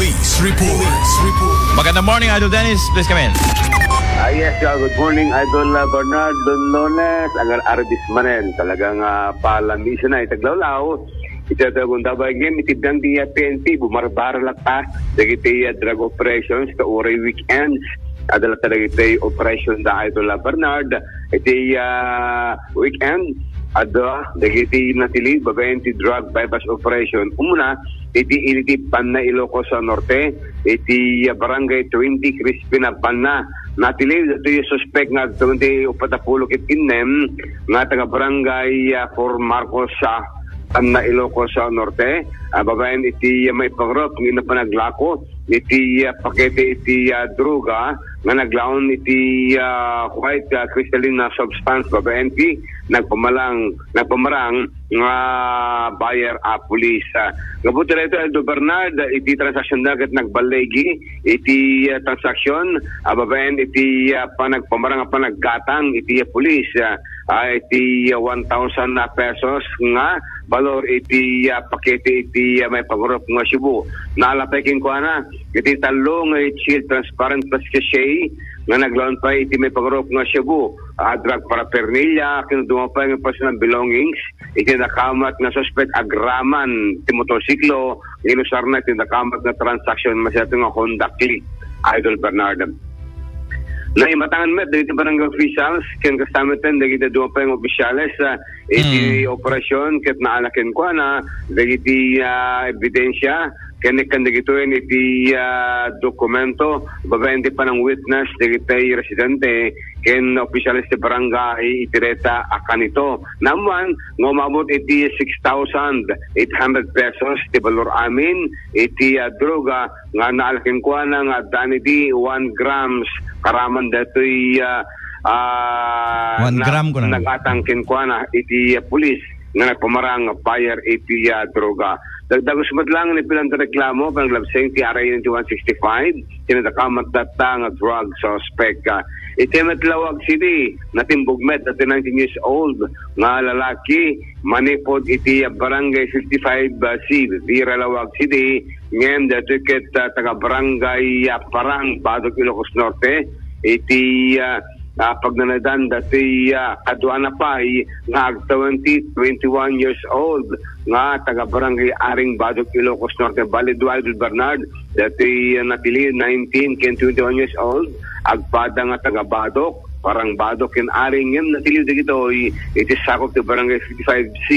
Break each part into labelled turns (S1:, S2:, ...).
S1: Police Report.
S2: Magandang morning, Idol Dennis. Please come in.
S3: Yes, good morning, Idol Bernard Donlones. Agar Arbis Manen. Talagang palamisyon na itaglawlaw. Ito kung dabagin, itibdang di PNP, bumarbara lakta. Dagiti drug operations, ka oray weekends. Adalat talaga ito operation da Idol Bernard. Ito weekend. Dagiti natili, babayan ti drug bypass operation. Umuna, iti Panna Ilocos sa Norte. Iti barangay 20 Crispina Panna. Natili, ito yung suspect nga 20 upatapulok itinem nga taga barangay for Marcos sa Panna Ilocos sa Norte. Babayan iti may pangrop, ng inapanag-lako. Iti pakete iti droga nga naglaon iti white crystalline na substance babayan iti nagpamarang nga buyer police. Ngabuti na ito, Aldo Bernard, iti transaksyon dagat nagbalegi, iti transaksyon, babayan iti panagpamarang panaggatang, iti police, iti 1,000 pesos nga, balor iti pakete iti may pagurap nga Cebu. Naalapekin ko na, iti talong shield transparent plus cachet, nga naglaon pa iti may pagurap nga Cebu. Drug paraphernalia, kinudungan pa yung personal belongings, iti nakamat na suspect agraman, iti motorsiklo, inusar na iti nakamat na transaction, masyato nga Honda Click, Idol Bernard. Naimatangan met, dito barangay officials, kin kasamitan, dito doon pa yung opisyales, iti operasyon, kit naalakin ko na, dito ebidensya, kanikan dito yun, iti dokumento, babayan di pa ng witness, dito yung residente, kin opisyales di barangay, itireta akanito. Naman, ngumabot iti 6,800 pesos, ti balor amin, iti droga, nga naalakin ko na, nga dani di 1 grams, karaman dato'y
S2: 1 gram ko na.
S3: Nagatangkin ko na iti police nga nagpamarang buyer iti droga. Dagdagos lang ni pilang reklamo pang labseng ti RA 165 tinatakamat data nga drug suspect. Iti Matlawag City natimbugmet at 19 years old nga lalaki manipod iti barangay 55C Vira Lawag City ngayon datiket taga barangay Parang Badog Ilocos Norte iti pagnanadan dati kaduana pa nga 21 years old nga taga barangay Aring Badog Ilocos Norte Bali Idol Bernard dati napili 19 ken 21 years old agpada nga taga Badog parang Badog ken Aring ngem natili dito iti sakop ti barangay 55C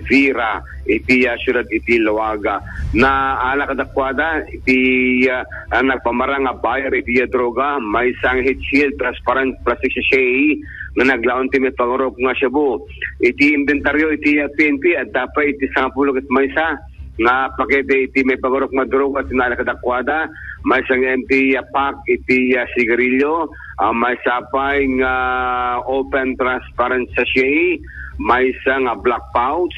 S3: Vira iti syudad iti Lawaga na ala kadakwada iti nagpamarang nga buyer iti droga may sang heat shield transparent plastic sachet na naglaon ti may pangurop nga Cebu iti inventaryo iti PNP at dapat iti 10 at maysa nga pakete iti may pangurop nga droga at ala kadakwada may sang empty pack iti sigarilyo may sapay nga open transparent sachet may isang black pouch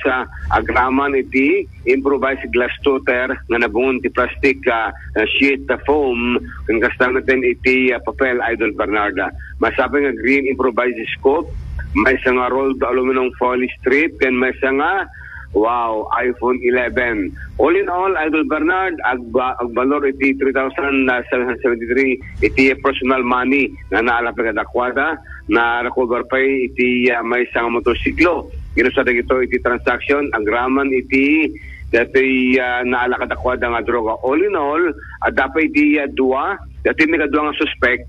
S3: agraman iti improvised glass toter nga nabungon ti plastic sheet foam kung kastan natin iti papel Idol Bernarda masapay nga green improvised scope may isang rolled aluminum foil strip and may isang iPhone 11. All in all, Idol Bernard, agbalor iti 3,773 iti personal money na naalapag adakwada na recover pa iti may isang motorsiklo. Ginusada ito iti transaction, agraman iti dati naalakad adakwada nga droga. All in all, dapat iti dua, dati may kadua nga suspect,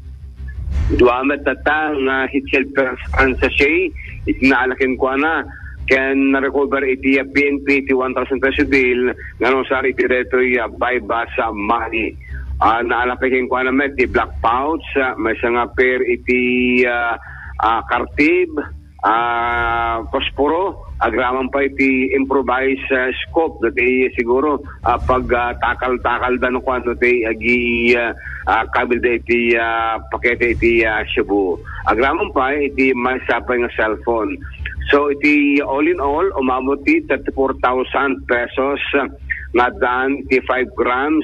S3: dua matata nga hitsel per sachet, iti naalakin ko na can recover iti PNP iti 1,000 peso bill nga sari iti reto bypass money. Naalapikin ko na met iti black pouch, may nga pair iti kartib, posporo, agraman pa iti improvised scope dati siguro pag takal-takal dano kwento iti agi kabil da iti pakete iti Cebu. Agraman pa iti masapay nga cellphone. So iti all in all umabot ti 34,000 pesos nga dan iti 5 grams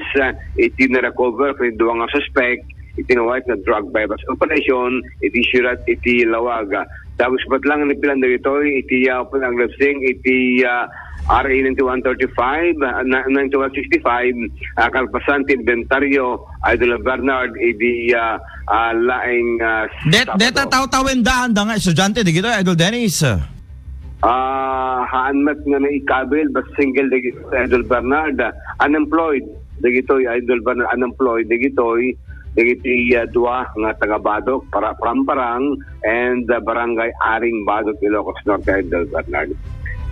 S3: iti na-recover kung duwa nga suspect iti na white na drug bypass operation iti syudad iti Lawaga. Tapos ba't lang nipilan na ito iti palang lapsing iti RA 9135, 9165, kalpasan inventaryo, Idol Bernard, idi laing
S2: Deta taw-tawen daan da nga estudyante di gito Idol Dennis.
S3: haanmat nga na ikabil, bas single di Idol Bernard, unemployed, di gito'y Idol Bernard, unemployed, di gito'y dua nga taga Badok, Pramparang, and Barangay Aring Badok, Ilocos Norte, Idol Bernard.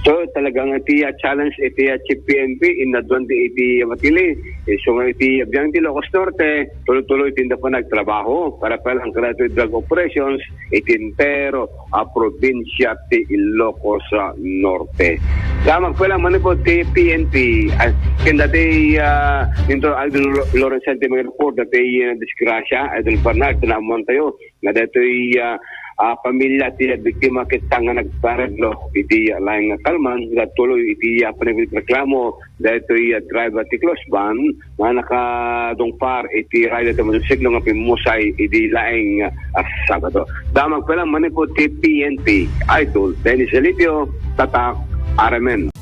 S3: So talagang iti challenge iti Chief PNP in na 20 iti matili. So nga iti Abiyang ti Ilocos Norte, tuloy-tuloy tinda pa nagtrabaho para palang creative drug operations itintero a probinsya ti Ilocos Norte. Damag pa lang manipod ti PNP kinda ti nito Idol Lawrence may report na ti disgrasya Idol Bernard na amon tayo na dito'y pamilya ti biktima kita nga nagpareglo iti laing kalman nga tuloy iti panibig reklamo dahil driver ti close van nga nakadungpar iti rider ti motosiklo nga pimusay iti laing Sabado. Damag pa lang manipod ti PNP Idol Dennis Elitio, Tatak, RMN.